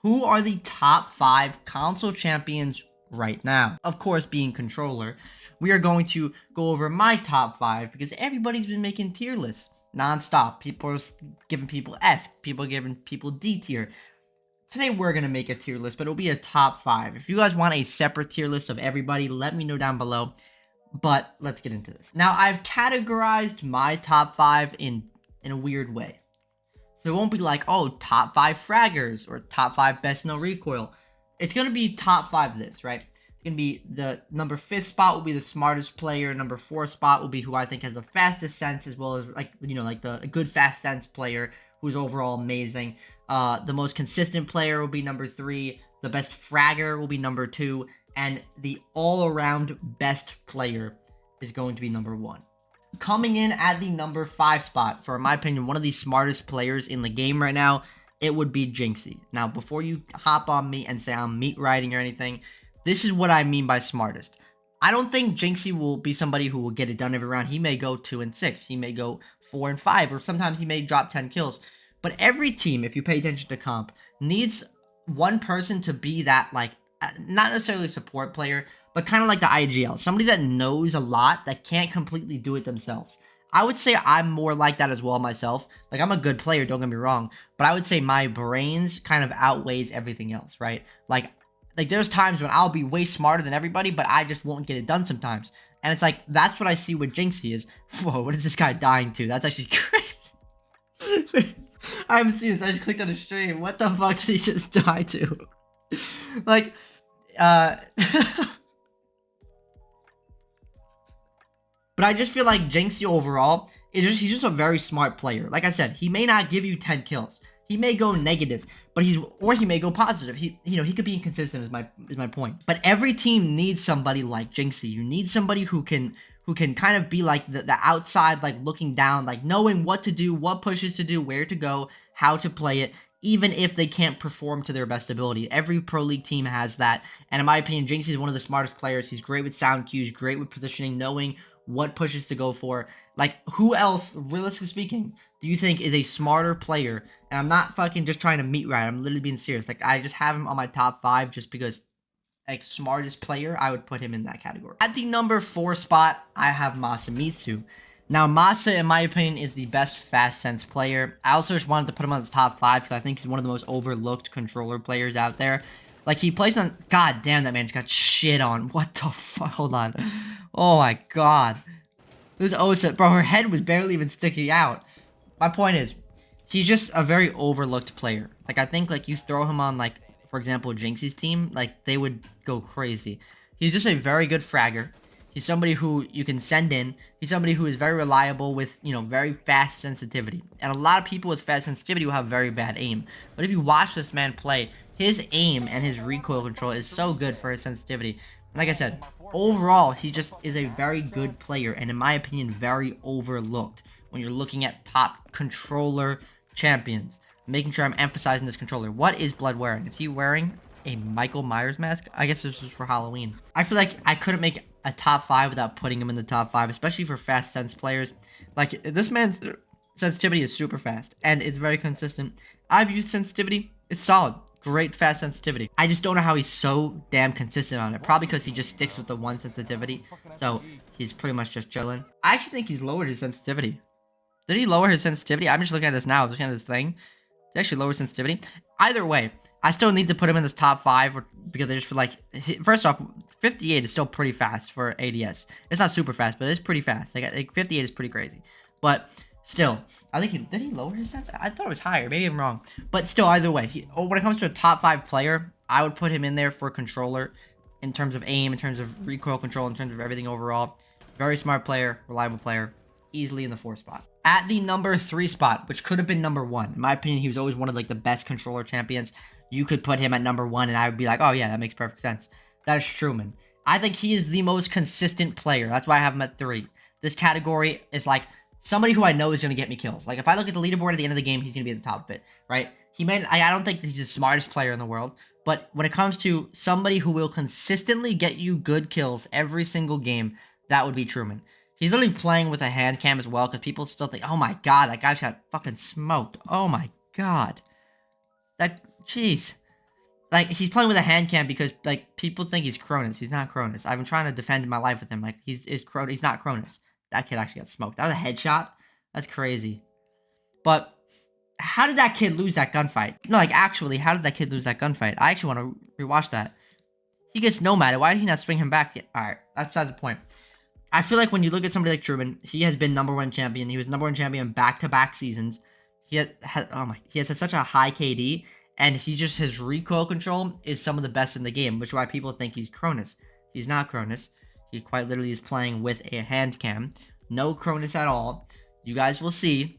Who are the top 5 console champions right now? Of course, being controller, we are going to go over my top 5 because everybody's been making tier lists non-stop. People are giving people S, people giving people D tier. Today we're going to make a tier list, but it'll be a top 5. If you guys want a separate tier list of everybody, let me know down below. But let's get into this. Now, I've categorized my top 5 in a weird way. So it won't be like, oh, top 5 fraggers or top 5 best no recoil. It's going to be top 5 this, right? It's going to be the number 5th spot will be the smartest player. Number 4 spot will be who I think has the fastest sense, as well as like the good fast sense player who's overall amazing. The most consistent player will be number 3. The best fragger will be number 2. And the all-around best player is going to be number 1. Coming in at the number 5 spot, for in my opinion, one of the smartest players in the game right now, it would be Jinxie. Now, before you hop on me and say I'm meat riding or anything, this is what I mean by smartest. I don't think Jinxie will be somebody who will get it done every round. He may go 2 and 6. He may go 4 and 5, or sometimes he may drop 10 kills. But every team, if you pay attention to comp, needs one person to be that, like, not necessarily a support player, but kind of like the IGL. Somebody that knows a lot, that can't completely do it themselves. I would say I'm more like that as well myself. Like, I'm a good player, don't get me wrong, but I would say my brains kind of outweighs everything else, right? Like there's times when I'll be way smarter than everybody, but I just won't get it done sometimes. And it's like, that's what I see with Jinxie is, whoa, what is this guy dying to? That's actually crazy. I haven't seen this, I just clicked on the stream. What the fuck did he just die to? Like, but I just feel like Jinxie overall he's just a very smart player. Like I said, he may not give you 10 kills. He may go negative, but he may go positive. He could be inconsistent is my point. But every team needs somebody like Jinxie. You need somebody who can kind of be like the outside, like looking down, like knowing what to do, what pushes to do, where to go, how to play it, even if they can't perform to their best ability. Every Pro League team has that. And in my opinion, Jinxie is one of the smartest players. He's great with sound cues, great with positioning, knowing what pushes to go for. Like, who else, realistically speaking, do you think is a smarter player? And I'm not fucking just trying to meat ride. I'm literally being serious. Like, I just have him on my top 5 just because, like, smartest player, I would put him in that category. At the number 4 spot, I have Masamitsu. Now, Masa, in my opinion, is the best fast sense player. I also just wanted to put him on the top 5 because I think he's one of the most overlooked controller players out there. Like, he plays on... God damn, that man just got shit on. What the fuck? Hold on. Oh my god. This Osa... Bro, her head was barely even sticking out. My point is, he's just a very overlooked player. Like, I think, like, you throw him on, like, for example, Jinxie's team, like, they would go crazy. He's just a very good fragger. He's somebody who you can send in. He's somebody who is very reliable with, very fast sensitivity. And a lot of people with fast sensitivity will have very bad aim. But if you watch this man play, his aim and his recoil control is so good for his sensitivity. Like I said, overall, he just is a very good player. And in my opinion, very overlooked when you're looking at top controller champions. Making sure I'm emphasizing this controller. What is Blood wearing? Is he wearing a Michael Myers mask? I guess this was for Halloween. I feel like I couldn't make a top 5 without putting him in the top 5, especially for fast sense players. Like, this man's sensitivity is super fast, and it's very consistent. I've used sensitivity. It's solid. Great fast sensitivity. I just don't know how he's so damn consistent on it. Probably because he just sticks with the one sensitivity. So, he's pretty much just chilling. I actually think he's lowered his sensitivity. Did he lower his sensitivity? I'm just looking at this now. I'm looking at this thing. He actually lowered sensitivity. Either way, I still need to put him in this top 5 because I just feel like, first off, 58 is still pretty fast for ADS. It's not super fast, but it's pretty fast. Like 58 is pretty crazy. But still, I think did he lower his sense? I thought it was higher. Maybe I'm wrong. But still, either way, when it comes to a top 5 player, I would put him in there for controller in terms of aim, in terms of recoil control, in terms of everything overall. Very smart player, reliable player, easily in the 4th spot. At the number 3 spot, which could have been number 1. In my opinion, he was always one of like the best controller champions. You could put him at number 1 and I would be like, oh yeah, that makes perfect sense. That is Truman. I think he is the most consistent player. That's why I have him at 3. This category is like somebody who I know is going to get me kills. Like, if I look at the leaderboard at the end of the game, he's going to be at the top of it, right? I don't think that he's the smartest player in the world, but when it comes to somebody who will consistently get you good kills every single game, that would be Truman. He's literally playing with a hand cam as well, because people still think, oh my god, that guy's got fucking smoked. Oh my god. Jeez. like, he's playing with a hand cam because, like, people think he's Cronus. He's not Cronus. I've been trying to defend my life with him. Like, he's not Cronus. That kid actually got smoked. That was a headshot. That's crazy. But how did that kid lose that gunfight? No, like, actually, how did that kid lose that gunfight? I actually want to rewatch that. He gets nomaded. Why did he not swing him back yet? Alright, that's besides the point. I feel like when you look at somebody like Truman, he has been #1 champion. He was #1 champion back-to-back seasons. He has such a high KD, and his recoil control is some of the best in the game, which is why people think he's Cronus. He's not Cronus. He quite literally is playing with a hand cam. No Cronus at all. You guys will see.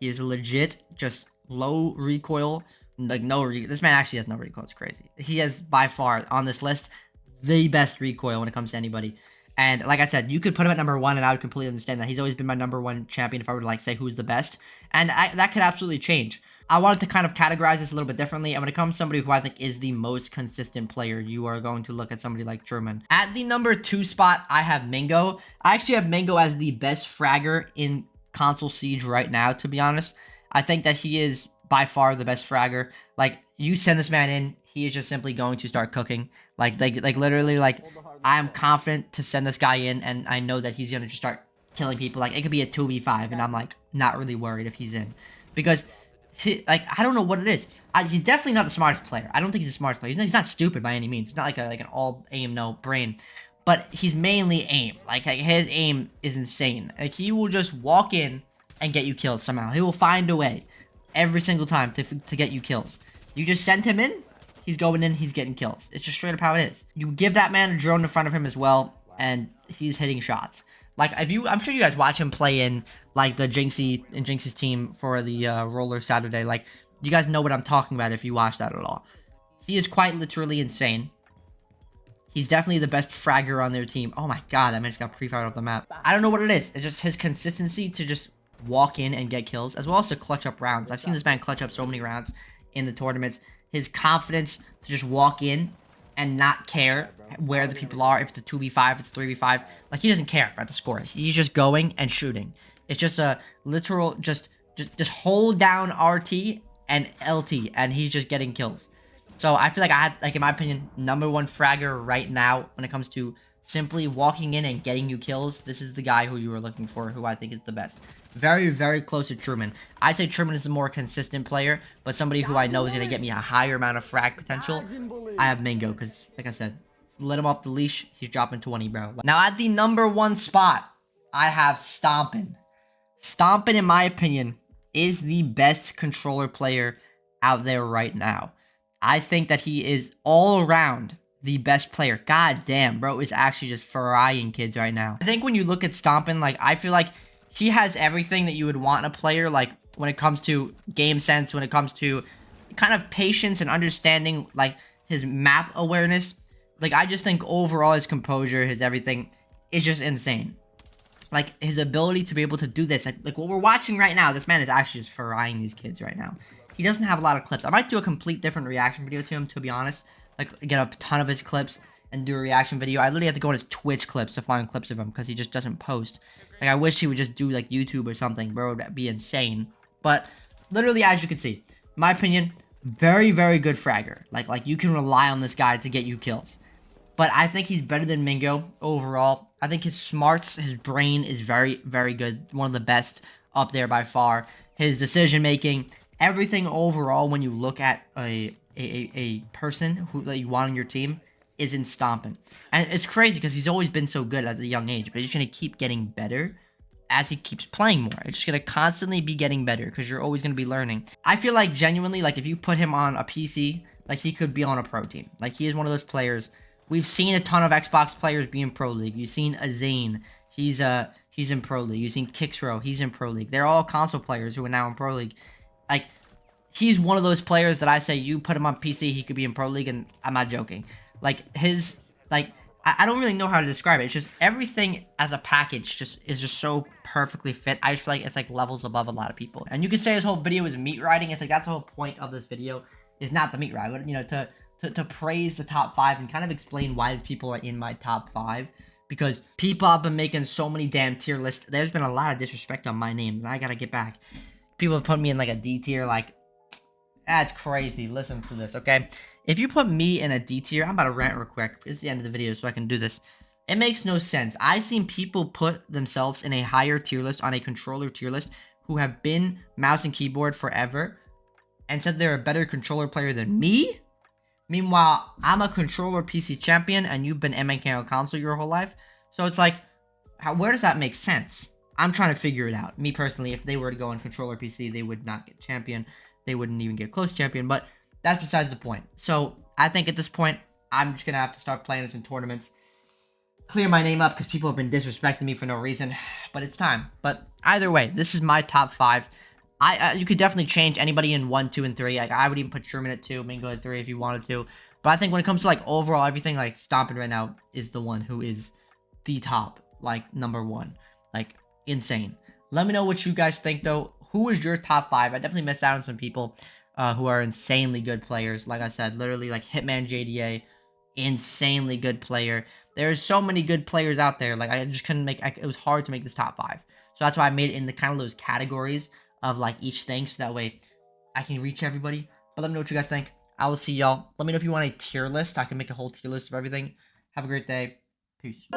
He is legit, just low recoil. Like, this man actually has no recoil. It's crazy. He has, by far, on this list, the best recoil when it comes to anybody. And like I said, you could put him at #1, and I would completely understand that. He's always been my #1 champion if I were to, like, say who's the best. And that could absolutely change. I wanted to kind of categorize this a little bit differently. And when it comes to somebody who I think is the most consistent player, you are going to look at somebody like Truman. At the #2 spot, I have Mingo. I actually have Mingo as the best fragger in console siege right now, to be honest. I think that he is by far the best fragger. Like, you send this man in, he is just simply going to start cooking. Like literally, like, I am confident to send this guy in, and I know that he's gonna just start killing people. Like, it could be a 2v5, and I'm, like, not really worried if he's in. Because, I don't know what it is. He's definitely not the smartest player. I don't think he's the smartest player. He's not stupid by any means. He's not like an all aim, no brain. But he's mainly aim. Like, his aim is insane. Like, he will just walk in and get you killed somehow. He will find a way every single time to get you kills. You just send him in, he's going in, he's getting kills. It's just straight up how it is. You give that man a drone in front of him as well, and he's hitting shots. Like, I'm sure you guys watch him play in, like, the Jinx's team for the Roller Saturday. Like, you guys know what I'm talking about if you watch that at all. He is quite literally insane. He's definitely the best fragger on their team. Oh my god, that man just got pre-fired off the map. I don't know what it is. It's just his consistency to just walk in and get kills, as well as to clutch up rounds. I've seen this man clutch up so many rounds in the tournaments. His confidence to just walk in and not care where the people are, if it's a 2v5, if it's a 3v5. Like, he doesn't care about the score. He's just going and shooting. It's just a literal, just hold down RT and LT, and he's just getting kills. So I feel like I had, like, in my opinion, #1 fragger right now when it comes to simply walking in and getting you kills. This is the guy who you were looking for, who I think is the best. Very, very close to Truman. I'd say Truman is a more consistent player, but somebody who I know is going to get me a higher amount of frag potential, I have Mingo, because, like I said, let him off the leash, he's dropping 20, bro. Now, at the #1 spot, I have Stompin. Stompin, in my opinion, is the best controller player out there right now. I think that he is all around the best player. God damn, bro is actually just frying kids right now. I think when you look at Stompin, like, I feel like he has everything that you would want in a player, like, when it comes to game sense, when it comes to kind of patience and understanding, like, his map awareness. Like, I just think overall his composure, his everything is just insane. Like, his ability to be able to do this, like what we're watching right now, this man is actually just frying these kids right now. He doesn't have a lot of clips. I might do a complete different reaction video to him, to be honest. Like, get a ton of his clips and do a reaction video. I literally have to go on his Twitch clips to find clips of him because he just doesn't post. Like, I wish he would just do, like, YouTube or something, bro. It would be insane. But, literally, as you can see, in my opinion, very, very good fragger. Like, you can rely on this guy to get you kills. But I think he's better than Mingo overall. I think his smarts, his brain is very, very good. One of the best up there by far. His decision-making, everything overall, when you look at a person who that you want on your team, is in Stompin. And it's crazy because he's always been so good at a young age, but he's going to keep getting better as he keeps playing more. It's just going to constantly be getting better because you're always going to be learning. I feel like, genuinely, like, if you put him on a PC, like, he could be on a pro team. Like, he is one of those players. We've seen a ton of Xbox players be in Pro League. You've seen Azane. He's in Pro League. You've seen Kixro. He's in Pro League. They're all console players who are now in Pro League. Like, he's one of those players that I say you put him on PC, he could be in Pro League, and I'm not joking. Like, I don't really know how to describe it. It's just everything as a package is just so perfectly fit. I just feel like it's, like, levels above a lot of people. And you could say his whole video is meat riding. It's like, that's the whole point of this video, is not the meat ride, but, you know, to praise the top 5 and kind of explain why these people are in my top 5. Because people have been making so many damn tier lists. There's been a lot of disrespect on my name, and I gotta get back. People have put me in, like, a D tier, like, that's crazy. Listen to this, okay? If you put me in a D tier, I'm about to rant real quick. It's the end of the video, so I can do this. It makes no sense. I've seen people put themselves in a higher tier list, on a controller tier list, who have been mouse and keyboard forever, and said they're a better controller player than me. Meanwhile, I'm a controller PC champion, and you've been MNK on console your whole life. So it's like, where does that make sense? I'm trying to figure it out. Me personally, if they were to go on controller PC, they would not get champion. They wouldn't even get close champion, but that's besides the point. So I think at this point, I'm just going to have to start playing this in tournaments. Clear my name up because people have been disrespecting me for no reason, but it's time. But either way, this is my top 5. You could definitely change anybody in 1, 2, and 3. Like, I would even put Truman at 2, Mingo at 3 if you wanted to. But I think when it comes to like overall everything, like Stompin right now is the one who is the top, like number 1. Like, insane. Let me know what you guys think though. Who is your top 5? I definitely missed out on some people who are insanely good players. Like I said, literally like Hitman JDA, insanely good player. There's so many good players out there. Like, I just couldn't make, it was hard to make this top 5. So that's why I made it in the kind of those categories of like each thing, so that way I can reach everybody. But let me know what you guys think. I will see y'all. Let me know if you want a tier list. I can make a whole tier list of everything. Have a great day. Peace.